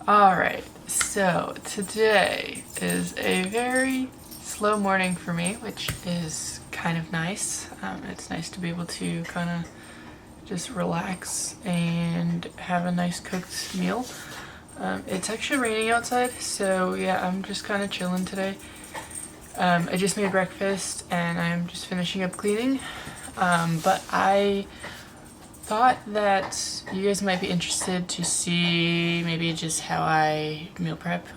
Alright, so today is a very slow morning for me, which is kind of nice. It's nice to be able to kind of just relax and have a nice cooked meal. It's actually raining outside, so yeah, I'm just kind of chilling today. I just made breakfast and I'm just finishing up cleaning, but I thought that you guys might be interested to see maybe just how I meal prep.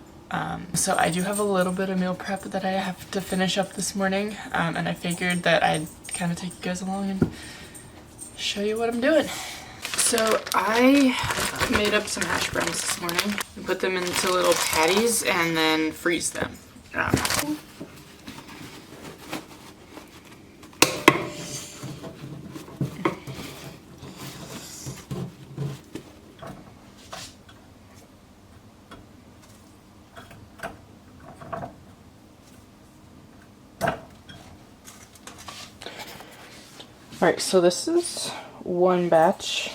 So I do have a little bit of meal prep that I have to finish up this morning, and I figured that I'd kind of take you guys along and show you what I'm doing. So I made up some hash browns this morning and put them into little patties and then freeze them. Alright, so this is one batch.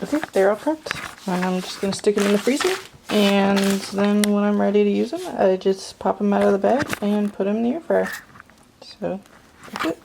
Okay, they're all prepped, and I'm just going to stick them in the freezer, and then when I'm ready to use them, I just pop them out of the bag and put them in the air fryer. So, that's it.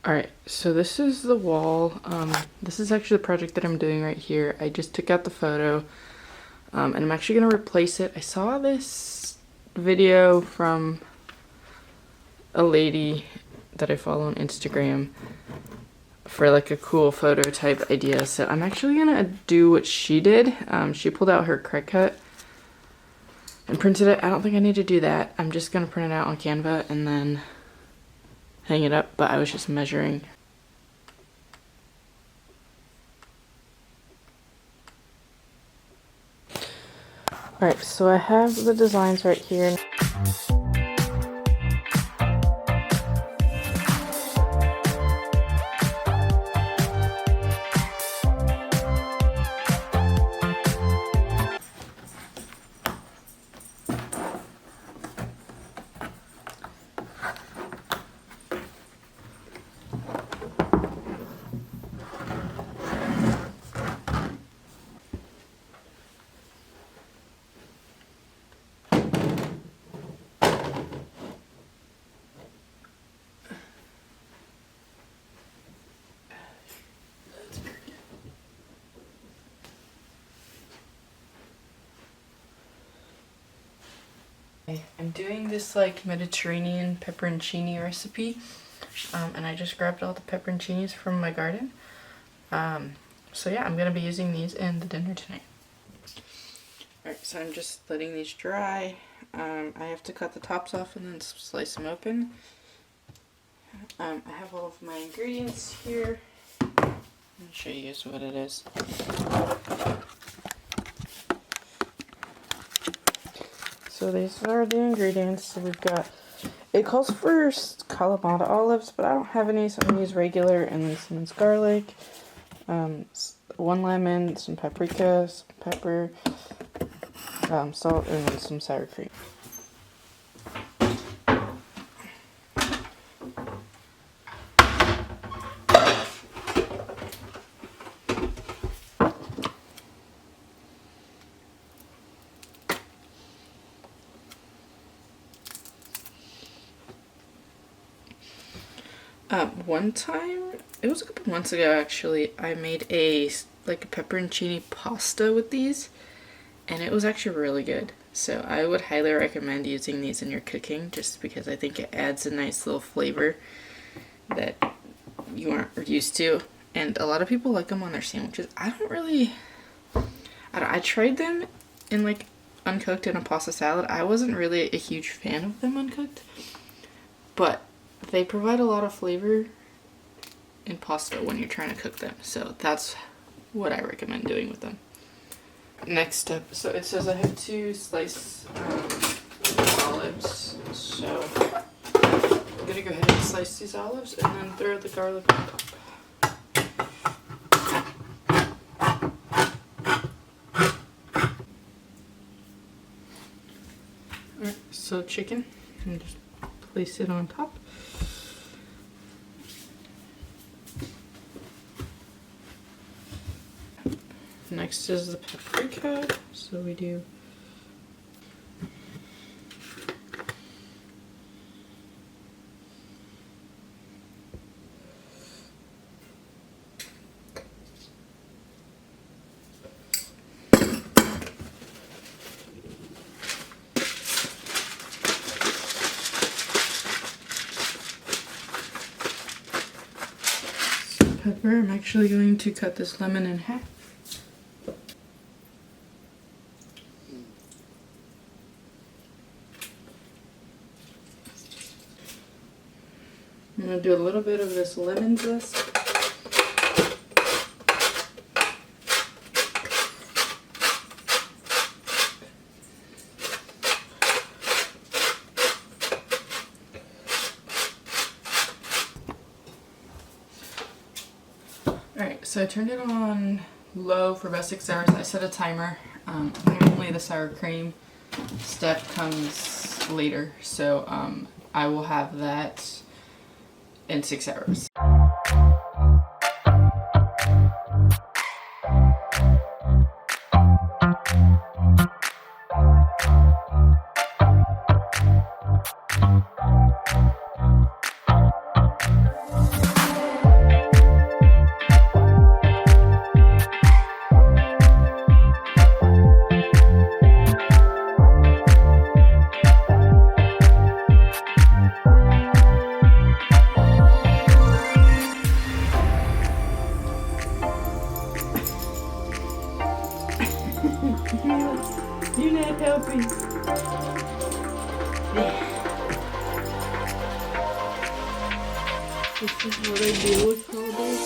Alright, so this is the wall. This is actually the project that I'm doing right here. I just took out the photo, and I'm actually going to replace it. I saw this video from a lady that I follow on Instagram for like a cool photo type idea, so I'm actually going to do what she did. She pulled out her Cricut and printed it. I don't think I need to do that. I'm just going to print it out on Canva and then hang it up, but I was just measuring. Alright, so I have the designs right here. I'm doing this like Mediterranean pepperoncini recipe, and I just grabbed all the pepperoncinis from my garden. So yeah, I'm gonna be using these in the dinner tonight. Alright, so I'm just letting these dry. I have to cut the tops off and then slice them open. I have all of my ingredients here. I'll show you guys what it is. So these are the ingredients. So we've got, it calls for Kalamata olives, but I don't have any, so I'm going to use regular, and then some minced garlic, 1 lemon, some paprika, some pepper, salt and some sour cream. One time, it was a couple months ago actually, I made a pepperoncini pasta with these, and it was actually really good. So I would highly recommend using these in your cooking, just because I think it adds a nice little flavor that you aren't used to. And a lot of people like them on their sandwiches. I tried them in like uncooked in a pasta salad. I wasn't really a huge fan of them uncooked, but they provide a lot of flavor in pasta when you're trying to cook them. So that's what I recommend doing with them. Next step, so it says I have to slice olives. So I'm gonna go ahead and slice these olives and then throw the garlic on top. Alright, so chicken, and just place it on top. Next is the paprika, so we do pepper. I'm actually going to cut this lemon in half. I'm going to do a little bit of this lemon zest. Alright, so I turned it on low for about 6 hours. I set a timer. Apparently the sour cream step comes later, so I will have that in 6 hours. You're not helping. This is what I deal with all day.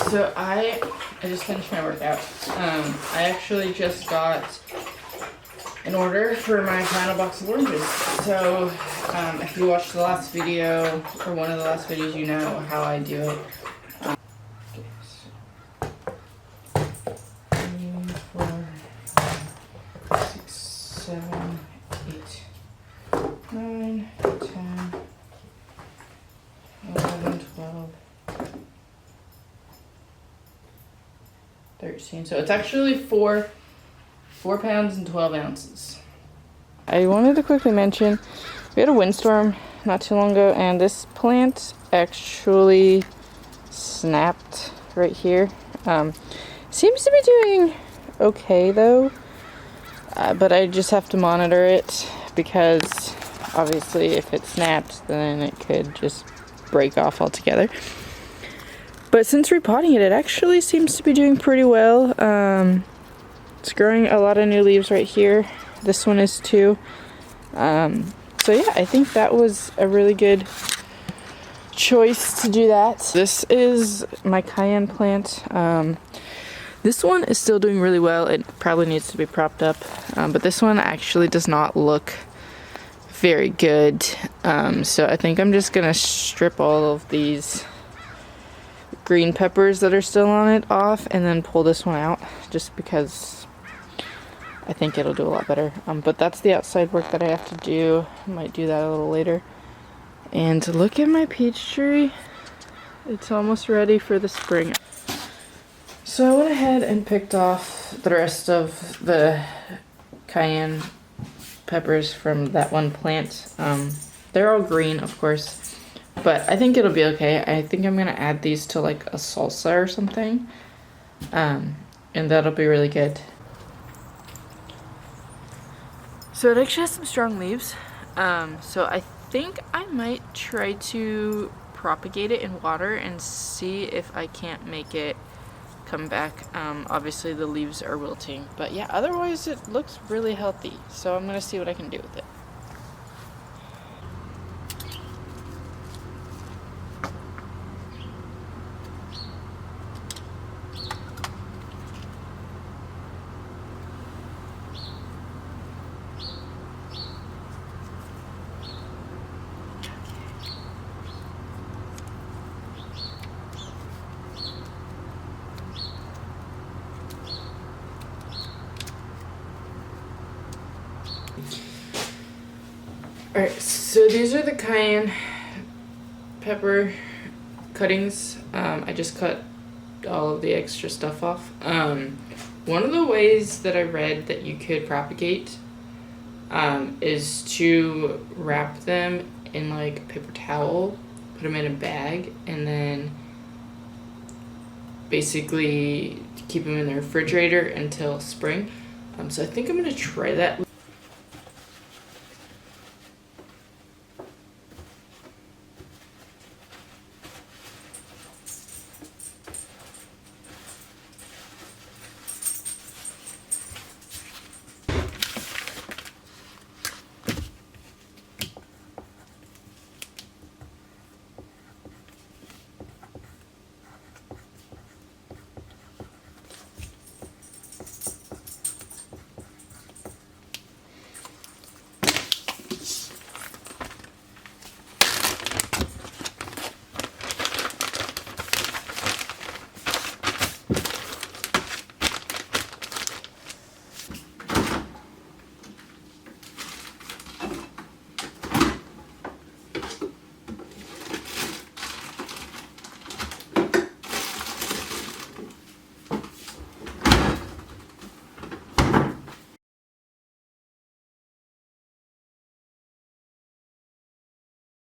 So I just finished my workout. I actually just got an order for my final box of oranges. So if you watched the last video, or one of the last videos, you know how I do it. Okay, so 3, 4, 6, 7, 8, 9, 10, 11, 12, 13. So it's actually 4 pounds and 12 ounces. I wanted to quickly mention, we had a windstorm not too long ago, and this plant actually snapped right here. Seems to be doing okay though, but I just have to monitor it. because obviously if it snapped, then it could just break off altogether. But since repotting it, it actually seems to be doing pretty well. It's growing a lot of new leaves right here. This one is too. So yeah, I think that was a really good choice to do that. This is my cayenne plant. This one is still doing really well. It probably needs to be propped up, but this one actually does not look very good. So I think I'm just gonna strip all of these green peppers that are still on it off and then pull this one out, just because I think it'll do a lot better. But that's the outside work that I have to do. I might do that a little later. And look at my peach tree. It's almost ready for the spring. So I went ahead and picked off the rest of the cayenne peppers from that one plant. They're all green, of course, but I think it'll be okay. I think I'm gonna add these to like a salsa or something, and that'll be really good. So it actually has some strong leaves, so I think I might try to propagate it in water and see if I can't make it come back. Obviously the leaves are wilting, but yeah, otherwise it looks really healthy, so I'm gonna see what I can do with it. Alright, so these are the cayenne pepper cuttings. I just cut all of the extra stuff off. One of the ways that I read that you could propagate is to wrap them in like a paper towel, put them in a bag, and then basically keep them in the refrigerator until spring. So I think I'm gonna try that.